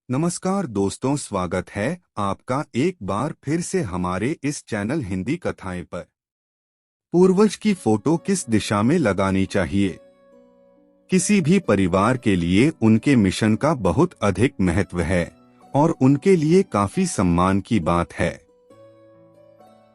नमस्कार दोस्तों, स्वागत है आपका एक बार फिर से हमारे इस चैनल हिंदी कथाएं पर। पूर्वज की फोटो किस दिशा में लगानी चाहिए? किसी भी परिवार के लिए उनके मिशन का बहुत अधिक महत्व है और उनके लिए काफी सम्मान की बात है।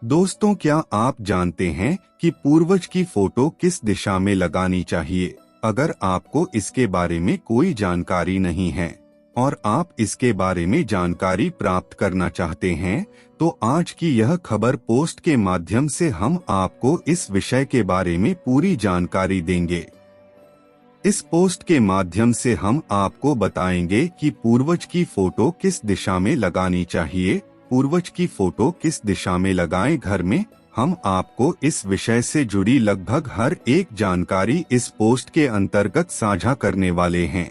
दोस्तों, क्या आप जानते हैं कि पूर्वज की फोटो किस दिशा में लगानी चाहिए? अगर आपको इसके बारे में कोई जानकारी नहीं है और आप इसके बारे में जानकारी प्राप्त करना चाहते हैं, तो आज की यह खबर पोस्ट के माध्यम से हम आपको इस विषय के बारे में पूरी जानकारी देंगे। इस पोस्ट के माध्यम से हम आपको बताएंगे कि पूर्वज की फोटो किस दिशा में लगानी चाहिए, पूर्वज की फोटो किस दिशा में लगाएं घर में। हम आपको इस विषय से जुड़ी लगभग हर एक जानकारी इस पोस्ट के अंतर्गत साझा करने वाले हैं।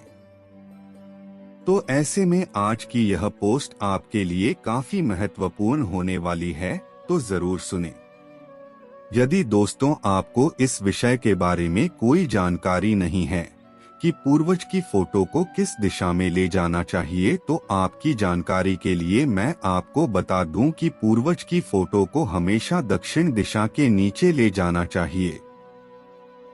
तो ऐसे में आज की यह पोस्ट आपके लिए काफी महत्वपूर्ण होने वाली है, तो जरूर सुनें। यदि दोस्तों आपको इस विषय के बारे में कोई जानकारी नहीं है कि पूर्वज की फोटो को किस दिशा में ले जाना चाहिए, तो आपकी जानकारी के लिए मैं आपको बता दूं कि पूर्वज की फोटो को हमेशा दक्षिण दिशा के नीचे ले जाना चाहिए।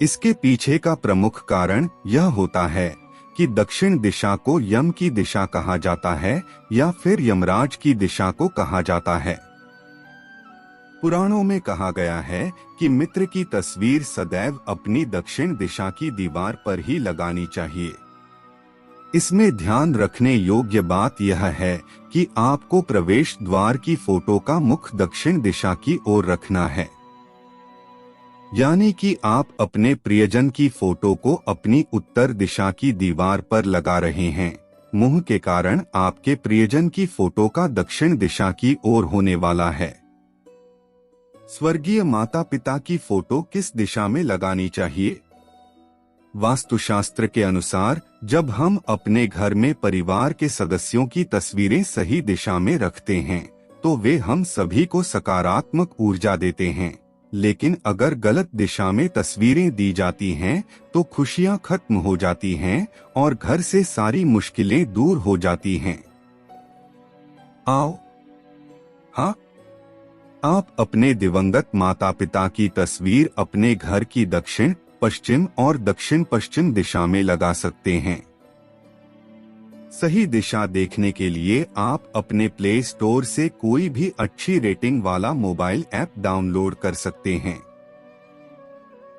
इसके पीछे का प्रमुख कारण यह होता है कि दक्षिण दिशा को यम की दिशा कहा जाता है या फिर यमराज की दिशा को कहा जाता है। पुराणों में कहा गया है कि मित्र की तस्वीर सदैव अपनी दक्षिण दिशा की दीवार पर ही लगानी चाहिए। इसमें ध्यान रखने योग्य बात यह है कि आपको प्रवेश द्वार की फोटो का मुख दक्षिण दिशा की ओर रखना है, यानी कि आप अपने प्रियजन की फोटो को अपनी उत्तर दिशा की दीवार पर लगा रहे हैं। मुंह के कारण आपके प्रियजन की फोटो का दक्षिण दिशा की ओर होने वाला है। स्वर्गीय माता पिता की फोटो किस दिशा में लगानी चाहिए? वास्तुशास्त्र के अनुसार जब हम अपने घर में परिवार के सदस्यों की तस्वीरें सही दिशा में रखते हैं, तो वे हम सभी को सकारात्मक ऊर्जा देते हैं। लेकिन अगर गलत दिशा में तस्वीरें दी जाती हैं, तो खुशियां खत्म हो जाती हैं और घर से सारी मुश्किलें दूर हो जाती हैं। हाँ, आप अपने दिवंगत माता पिता की तस्वीर अपने घर की दक्षिण, पश्चिम और दक्षिण पश्चिम दिशा में लगा सकते हैं। सही दिशा देखने के लिए आप अपने प्ले स्टोर से कोई भी अच्छी रेटिंग वाला मोबाइल ऐप डाउनलोड कर सकते हैं।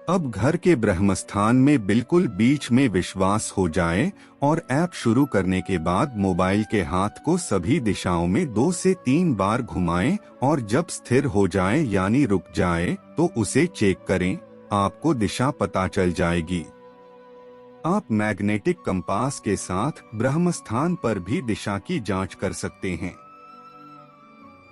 अब घर के ब्रह्मस्थान में बिल्कुल बीच में विश्वास हो जाए और ऐप शुरू करने के बाद मोबाइल के हाथ को सभी दिशाओं में 2 से 3 बार घुमाएं और जब स्थिर हो जाए यानी रुक जाए, तो उसे चेक करें। आपको दिशा पता चल जाएगी। आप मैग्नेटिक कंपास के साथ ब्रह्मस्थान पर भी दिशा की जांच कर सकते हैं।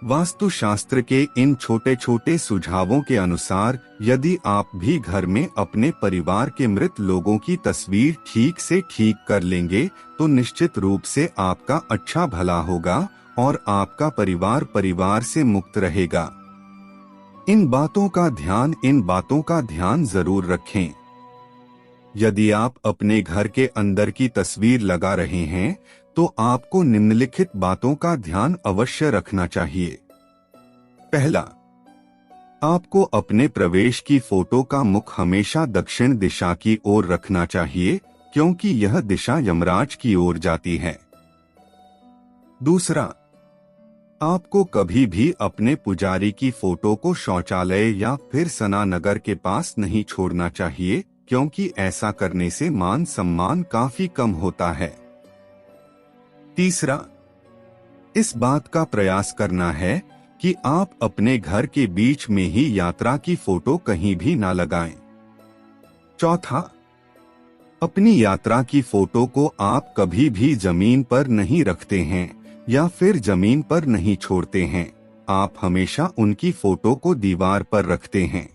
वास्तुशास्त्र के इन छोटे छोटे सुझावों के अनुसार यदि आप भी घर में अपने परिवार के मृत लोगों की तस्वीर ठीक से ठीक कर लेंगे, तो निश्चित रूप से आपका अच्छा भला होगा और आपका परिवार से मुक्त रहेगा। इन बातों का ध्यान जरूर रखें। यदि आप अपने घर के अंदर की तस्वीर लगा रहे हैं, तो आपको निम्नलिखित बातों का ध्यान अवश्य रखना चाहिए। पहला, आपको अपने प्रवेश की फोटो का मुख हमेशा दक्षिण दिशा की ओर रखना चाहिए, क्योंकि यह दिशा यमराज की ओर जाती है। दूसरा, आपको कभी भी अपने पुजारी की फोटो को शौचालय या फिर स्नानघर के पास नहीं छोड़ना चाहिए, क्योंकि ऐसा करने से मान सम्मान काफी कम होता है। तीसरा, इस बात का प्रयास करना है कि आप अपने घर के बीच में ही यात्रा की फोटो कहीं भी ना लगाएं। चौथा, अपनी यात्रा की फोटो को आप कभी भी जमीन पर नहीं रखते हैं या फिर जमीन पर नहीं छोड़ते हैं। आप हमेशा उनकी फोटो को दीवार पर रखते हैं।